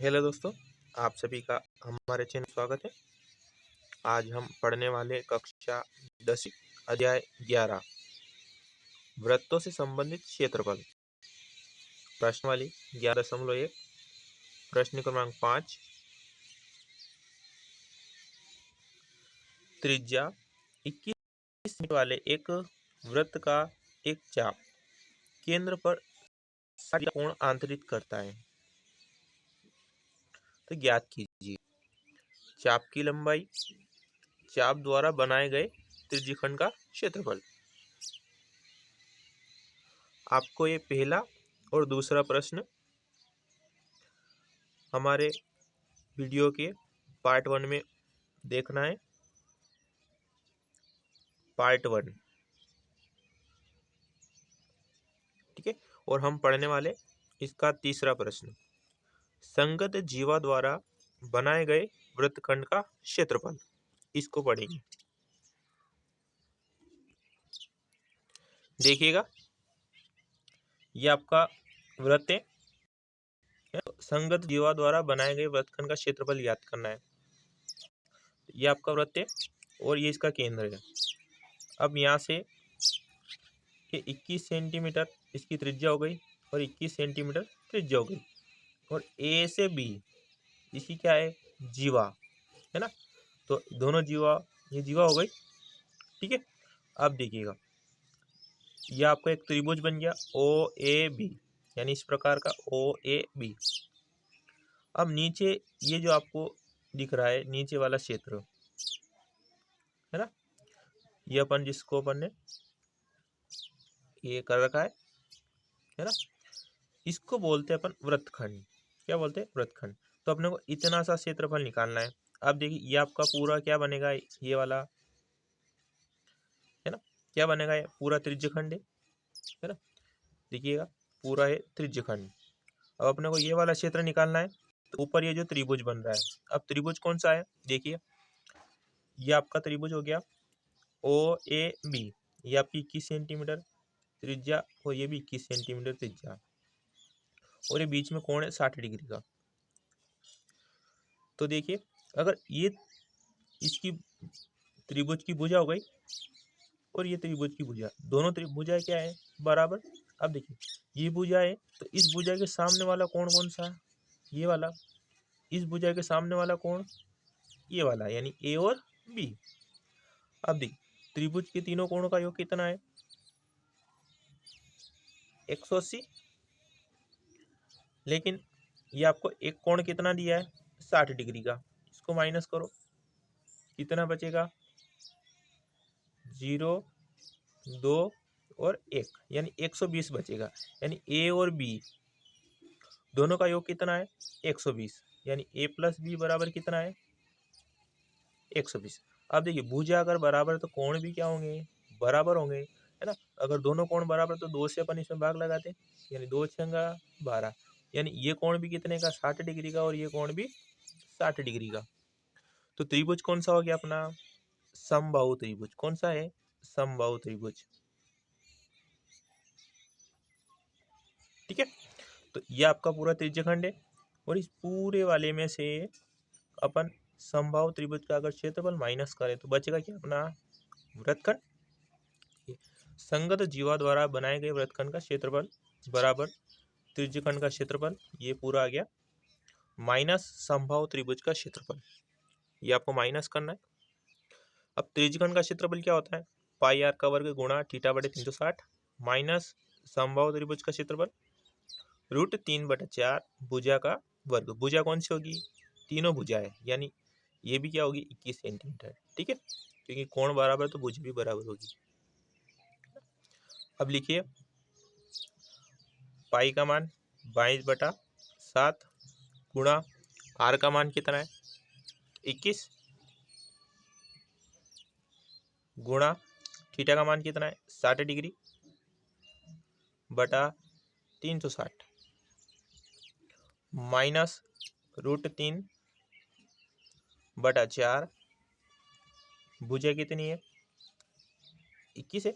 Hello दोस्तों, आप सभी का हमारे चैनल में स्वागत है। आज हम पढ़ने वाले कक्षा 10 अध्याय 11 वृत्तों से संबंधित क्षेत्रफल प्रश्नावली 11.1 प्रश्न क्रमांक 5 त्रिज्या 21 सेंटीमीटर वाले एक वृत्त का एक चाप केंद्र पर 60 कोण आंतरित करता है, तो ज्ञात कीजिए। चाप की लंबाई, चाप द्वारा बनाए गए त्रिज्यखंड का क्षेत्रफल। आपको ये पहला और दूसरा प्रश्न हमारे वीडियो के पार्ट 1 में देखना है। पार्ट 1, ठीक है। और हम पढ़ने वाले इसका तीसरा प्रश्न, संगत जीवा द्वारा बनाए गए वृत्तखंड का क्षेत्रफल, इसको पढ़ेंगे। देखिएगा, ये आपका वृत्त है। संगत जीवा द्वारा बनाए गए वृत्तखंड का क्षेत्रफल याद करना है। ये आपका वृत्त है और ये इसका केंद्र है। अब यहाँ से ये 21 सेंटीमीटर इसकी त्रिज्या हो गई और 21 सेंटीमीटर त्रिज्या हो गई, और ए से बी इसकी क्या है, जीवा है ना। तो दोनों जीवा, ये जीवा हो गई, ठीक है। अब देखिएगा, यह आपका एक त्रिभुज बन गया ओ ए बी, यानी इस प्रकार का ओ ए बी। अब नीचे ये जो आपको दिख रहा है नीचे वाला क्षेत्र है ना, ये अपन ने ये कर रखा है ना, इसको बोलते हैं अपन वृत्तखंड। क्या बोलते हैं, वृत्तखंड। तो अपने को इतना सा क्षेत्रफल निकालना है। अब देखिए, ये आपका पूरा क्या बनेगा, ये वाला है ना, क्या बनेगा, ये पूरा त्रिज्यखंड है ना। देखिएगा, पूरा है त्रिज्यखंड। अब अपने को ये वाला क्षेत्र निकालना है, तो ऊपर ये जो त्रिभुज बन रहा है, अब त्रिभुज कौन सा है, देखिए ये आपका त्रिभुज हो गया ओ ए बी। ये आपकी 21 सेंटीमीटर त्रिज्या और ये भी 21 सेंटीमीटर त्रिज्या, और ये बीच में कोण है 60 डिग्री का। तो देखिए, अगर ये इसकी त्रिभुज की भुजा हो गई और ये त्रिभुज की भुजा, दोनों त्रिभुजाएं क्या है, बराबर। अब देखिए, ये भुजा है तो इस भुजा के सामने वाला कोण कौन सा है, ये वाला। इस भुजा के सामने वाला कोण ये वाला, यानी ए और बी। अब देखिए, त्रिभुज के तीनों कोणों का योग कितना है, 180। लेकिन ये आपको एक कोण कितना दिया है, 60 डिग्री का। इसको माइनस करो, कितना बचेगा, 0, 2 और 1, यानी 120 बचेगा। यानी ए और बी दोनों का योग कितना है, 120, यानी ए प्लस बी बराबर कितना है, 120। अब देखिए, भुजा अगर बराबर तो कोण भी क्या होंगे, बराबर होंगे, है ना। अगर दोनों कोण बराबर तो 2 से अपन इसमें भाग लगाते, यानी 2 छंगा 12, यानी ये कोण भी कितने का, 60 डिग्री का, और ये कोण भी 60 डिग्री का। तो त्रिभुज कौन सा हो गया अपना, समबाहु त्रिभुज। कौन सा है, समबाहु त्रिभुज, ठीक है। तो ये आपका पूरा त्रिज्यखंड है, और इस पूरे वाले में से अपन समबाहु त्रिभुज का अगर क्षेत्रफल माइनस करें तो बचेगा क्या, अपना वृत्तखंड। संगत जीवा द्वारा बनाए गए वृत्तखंड का क्षेत्रफल बराबर त्रिज्यखंड का क्षेत्रफल, ये पूरा आ गया, माइनस समबाहु त्रिभुज का क्षेत्रफल, ये आपको माइनस करना है। अब त्रिज्यखंड का क्षेत्रफल क्या होता है, पाई आर का वर्ग गुणा थीटा बटे 360 माइनस समबाहु त्रिभुज का क्षेत्रफल √3/4 भुजा का वर्ग। भुजा कौन सी होगी, तीनों भुजा है, यानी ये भी क्या होगी, 21 सेंटीमीटर, ठीक है, क्योंकि कोण बराबर तो भुजा भी बराबर होगी। अब लिखिए, पाई का मान 22/7 गुणा आर का मान कितना है, 21, गुणा थीटा का मान कितना है, 60 डिग्री बटा 360 माइनस √3/4 भुजा कितनी है, 21 है,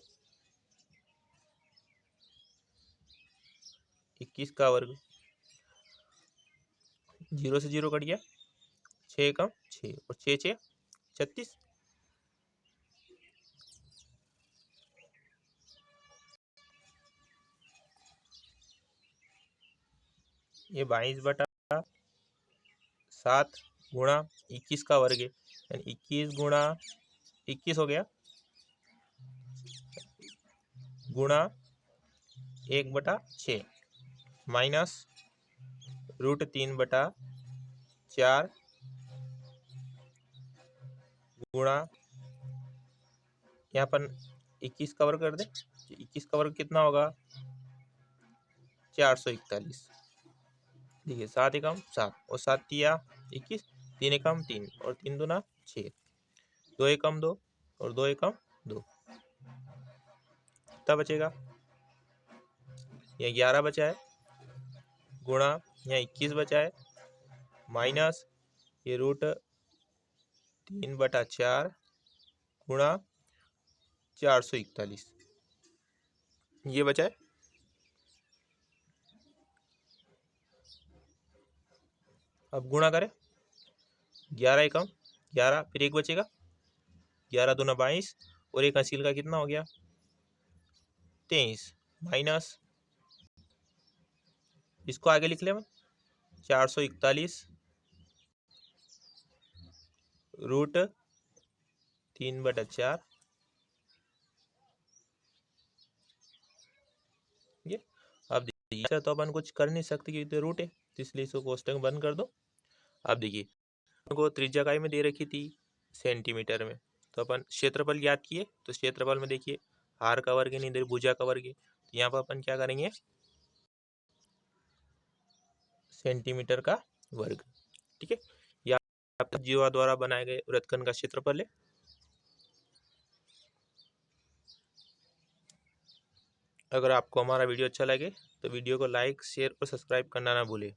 21 का वर्ग 0 से 0 कट गया, 6 कम 6 और 6 6 36। ये 22/7 गुणा 21 का वर्ग है, यानी 21 गुणा 21 हो गया, गुणा 1/6 माइनस √3/4 गुणा, यहाँ पर 21 का वर्ग कर दे, 21 का वर्ग कितना होगा 441। देखिए 7 एकम 7 और 7 तिया 21, 3 एकम 3 और 3 दूना 6, 2 एकम 2 और 2 एकम 2, कितना बचेगा, यह 11 बचा है, गुणा यहाँ 21 बचा है, माइनस ये √3/4 गुणा 441, ये बचा है। अब गुणा करें, 11 एकम 11, फिर एक बचेगा, 11 दूना 22 और एक हासिल का कितना हो गया 23, माइनस इसको आगे लिख ले मैं 441 √3/4, ये अब देखिए तो अपन कुछ कर नहीं सकते क्योंकि तो रूट है, तो इसलिए इसको कोष्टक बंद कर दो। अब देखिए को त्रिज्या इकाई में दे रखी थी सेंटीमीटर में, तो अपन क्षेत्रफल ज्ञात किए, तो क्षेत्रफल में देखिए आर का वर्ग है, नहीं इधर भुजा का वर्ग है, तो यहाँ पर अपन क्या करेंगे सेंटीमीटर का वर्ग, ठीक है। या जीवा द्वारा बनाए गए वृत्तखंड का क्षेत्रफल है। अगर आपको हमारा वीडियो अच्छा लगे तो वीडियो को लाइक शेयर और सब्सक्राइब करना ना भूलें।